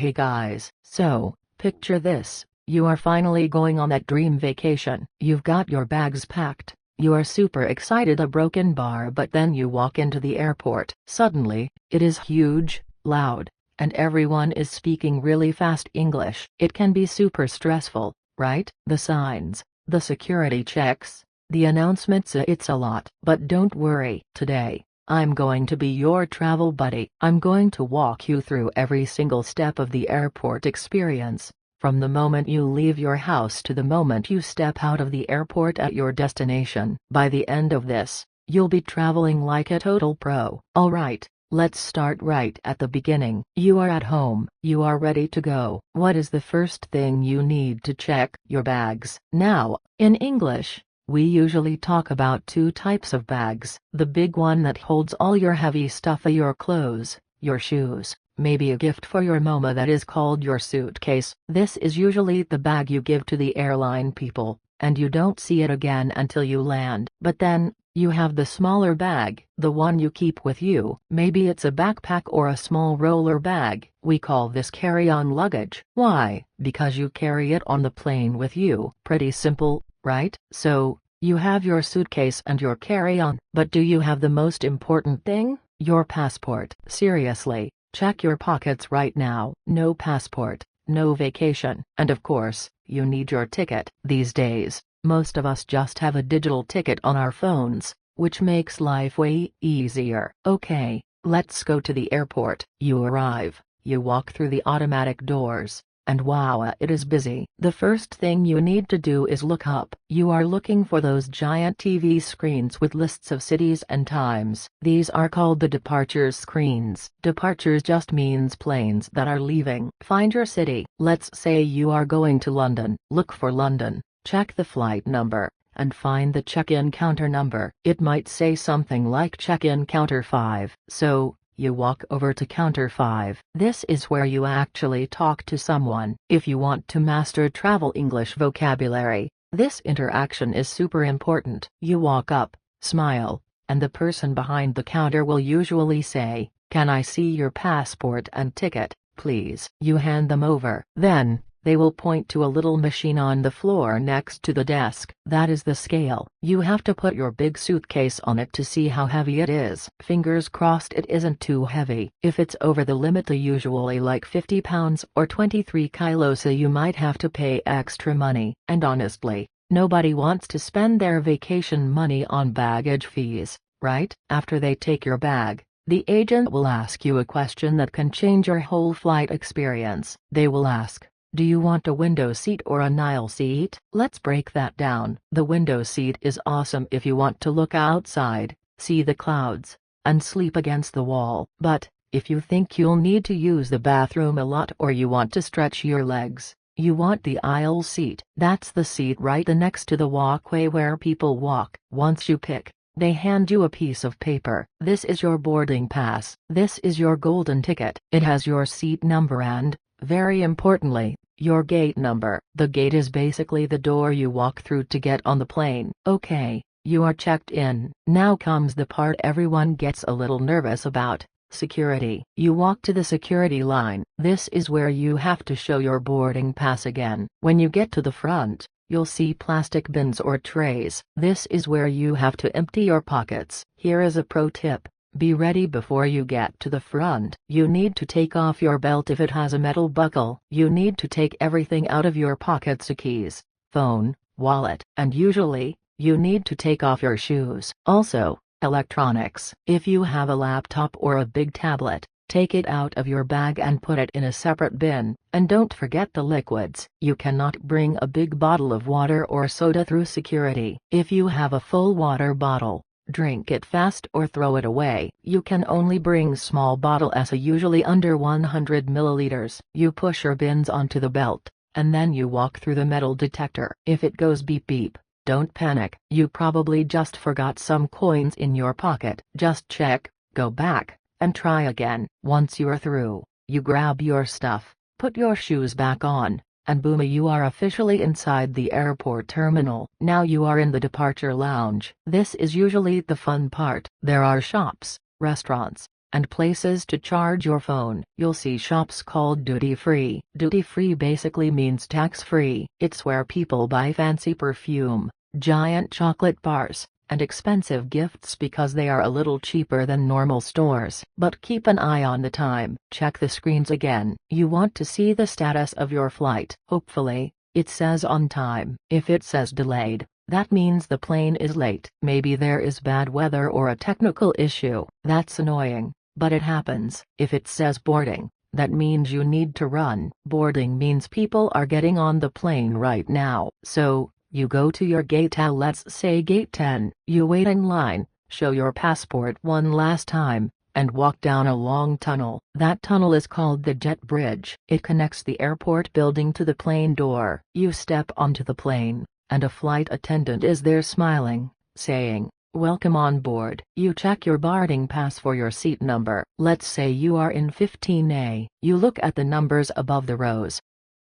Hey guys, so, picture this, you are finally going on that dream vacation. You've got your bags packed, you are super excited, a broken bar, but then you walk into the airport. Suddenly, it is huge, loud, and everyone is speaking really fast English. It can be super stressful, right? The signs, the security checks, the announcements, it's a lot. But don't worry, today, I'm going to be your travel buddy. I'm going to walk you through every single step of the airport experience, from the moment you leave your house to the moment you step out of the airport at your destination. By the end of this, you'll be traveling like a total pro. Alright, let's start right at the beginning. You are at home, you are ready to go. What is the first thing you need to check? Your bags. Now, in English, we usually talk about two types of bags. The big one that holds all your heavy stuff, your clothes, your shoes, maybe a gift for your mama, that is called your suitcase. This is usually the bag you give to the airline people, and you don't see it again until you land. But then, you have the smaller bag, the one you keep with you. Maybe it's a backpack or a small roller bag. We call this carry-on luggage. Why? Because you carry it on the plane with you. Pretty simple, right? So, you have your suitcase and your carry-on, but do you have the most important thing? Your passport. Seriously, check your pockets right now. No passport, no vacation. And of course, you need your ticket. These days, most of us just have a digital ticket on our phones, which makes life way easier. Okay, let's go to the airport. You arrive, you walk through the automatic doors, and wow, it is busy. The first thing you need to do is look up. You are looking for those giant TV screens with lists of cities and times. These are called the departures screens. Departures just means planes that are leaving. Find your city. Let's say you are going to London. Look for London, check the flight number, and find the check-in counter number. It might say something like check-in counter 5. So, you walk over to counter 5. This is where you actually talk to someone. If you want to master travel English vocabulary, this interaction is super important. You walk up, smile, and the person behind the counter will usually say, "Can I see your passport and ticket, please?" You hand them over. Then, they will point to a little machine on the floor next to the desk. That is the scale. You have to put your big suitcase on it to see how heavy it is. Fingers crossed it isn't too heavy. If it's over the limit, usually like 50 pounds or 23 kilos, so you might have to pay extra money. And honestly, nobody wants to spend their vacation money on baggage fees, right? After they take your bag, the agent will ask you a question that can change your whole flight experience. They will ask, "Do you want a window seat or an aisle seat?" Let's break that down. The window seat is awesome if you want to look outside, see the clouds, and sleep against the wall. But, if you think you'll need to use the bathroom a lot or you want to stretch your legs, you want the aisle seat. That's the seat right next to the walkway where people walk. Once you pick, they hand you a piece of paper. This is your boarding pass. This is your golden ticket. It has your seat number and, very importantly, your gate number. The gate is basically the door you walk through to get on the plane. Okay, you are checked in. Now comes the part everyone gets a little nervous about: security. You walk to the security line. This is where you have to show your boarding pass again. When you get to the front, you'll see plastic bins or trays. This is where you have to empty your pockets. Here is a pro tip. Be ready before you get to the front. You need to take off your belt if it has a metal buckle. You need to take everything out of your pockets: keys, phone, wallet, and usually, you need to take off your shoes. Also, electronics. If you have a laptop or a big tablet, take it out of your bag and put it in a separate bin. And don't forget the liquids. You cannot bring a big bottle of water or soda through security. If you have a full water bottle, drink it fast or throw it away. You can only bring small bottle usually under 100 milliliters. You push your bins onto the belt, and then you walk through the metal detector. If it goes beep beep, don't panic. You probably just forgot some coins in your pocket. Just check, go back, and try again. Once you are through, you grab your stuff, put your shoes back on, and boom, you are officially inside the airport terminal. Now you are in the departure lounge. This is usually the fun part. There are shops, restaurants, and places to charge your phone. You'll see shops called duty-free. Duty-free basically means tax-free. It's where people buy fancy perfume, giant chocolate bars, and expensive gifts because they are a little cheaper than normal stores. But keep an eye on the time. Check the screens again. You want to see the status of your flight. Hopefully, it says on time. If it says delayed, that means the plane is late. Maybe there is bad weather or a technical issue. That's annoying, but it happens. If it says boarding, that means you need to run. Boarding means people are getting on the plane right now. So, you go to your gate, let's say gate 10. You wait in line, show your passport one last time, and walk down a long tunnel. That tunnel is called the jet bridge. It connects the airport building to the plane door. You step onto the plane, and a flight attendant is there smiling, saying, "Welcome on board." You check your boarding pass for your seat number. Let's say you are in 15A. You look at the numbers above the rows.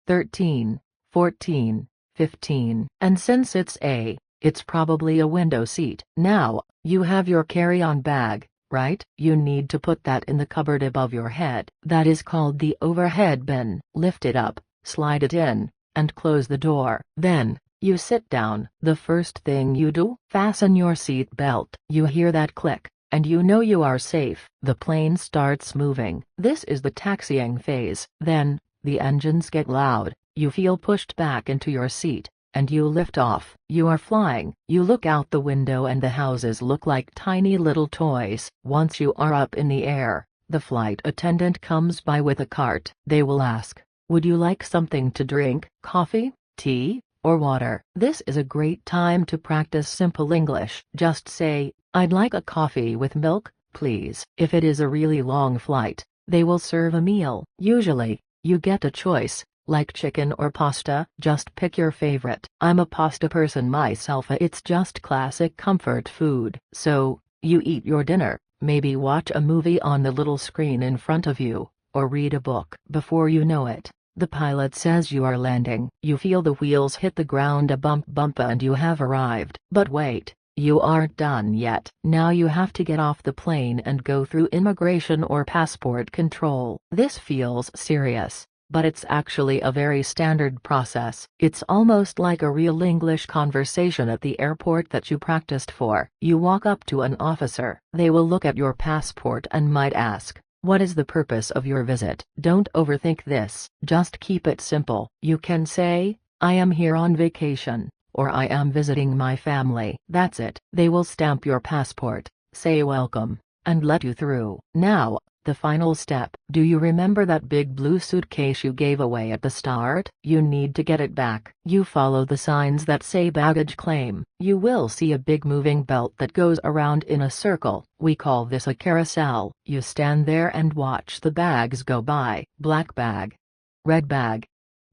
13, 14, 15. And since it's A, it's probably a window seat. Now, you have your carry-on bag, right? You need to put that in the cupboard above your head. That is called the overhead bin. Lift it up, slide it in, and close the door. Then, you sit down. The first thing you do, fasten your seat belt. You hear that click, and you know you are safe. The plane starts moving. This is the taxiing phase. Then, the engines get loud. You feel pushed back into your seat, and you lift off. You are flying. You look out the window and the houses look like tiny little toys. Once you are up in the air, the flight attendant comes by with a cart. They will ask, "Would you like something to drink? Coffee, tea, or water?" This is a great time to practice simple English. Just say, "I'd like a coffee with milk, please." If it is a really long flight, they will serve a meal. Usually, you get a choice, like chicken or pasta. Just pick your favorite. I'm a pasta person myself. It's just classic comfort food. So, you eat your dinner, maybe watch a movie on the little screen in front of you, or read a book. Before you know it, the pilot says you are landing. You feel the wheels hit the ground, a bump and you have arrived. But wait, you aren't done yet. Now you have to get off the plane and go through immigration or passport control. This feels serious, but it's actually a very standard process. It's almost like a real English conversation at the airport that you practiced for. You walk up to an officer. They will look at your passport and might ask, "What is the purpose of your visit?" Don't overthink this. Just keep it simple. You can say, "I am here on vacation," or "I am visiting my family." That's it. They will stamp your passport, say welcome, and let you through. Now, the final step. Do you remember that big blue suitcase you gave away at the start? You need to get it back. You follow the signs that say baggage claim. You will see a big moving belt that goes around in a circle. We call this a carousel. You stand there and watch the bags go by. Black bag. Red bag.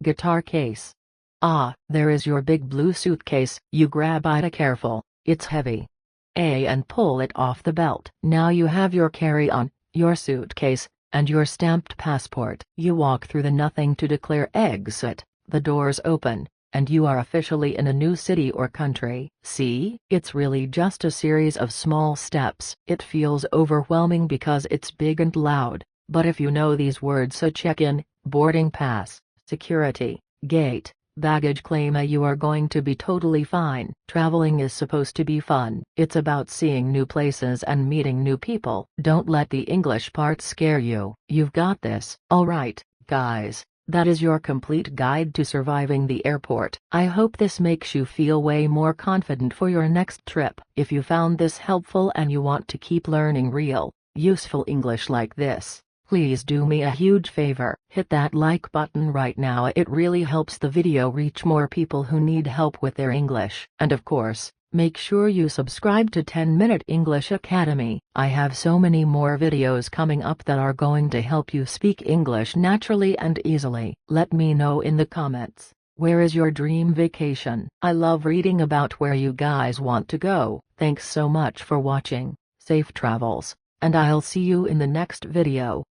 Guitar case. Ah, there is your big blue suitcase. You grab it careful. It's heavy. And pull it off the belt. Now you have your carry-on, your suitcase, and your stamped passport. You walk through the nothing to declare exit. The doors open, and you are officially in a new city or country. See, it's really just a series of small steps. It feels overwhelming because it's big and loud, but if you know these words: a check-in, boarding pass, security, gate, baggage claim, you are going to be totally fine. Traveling is supposed to be fun. It's about seeing new places and meeting new people. Don't let the English part scare you. You've got this. Alright, guys, that is your complete guide to surviving the airport. I hope this makes you feel way more confident for your next trip. If you found this helpful and you want to keep learning real, useful English like this, please do me a huge favor. Hit that like button right now. It really helps the video reach more people who need help with their English. And of course, make sure you subscribe to 10-Minute English Academy. I have so many more videos coming up that are going to help you speak English naturally and easily. Let me know in the comments, where is your dream vacation? I love reading about where you guys want to go. Thanks so much for watching. Safe travels, and I'll see you in the next video.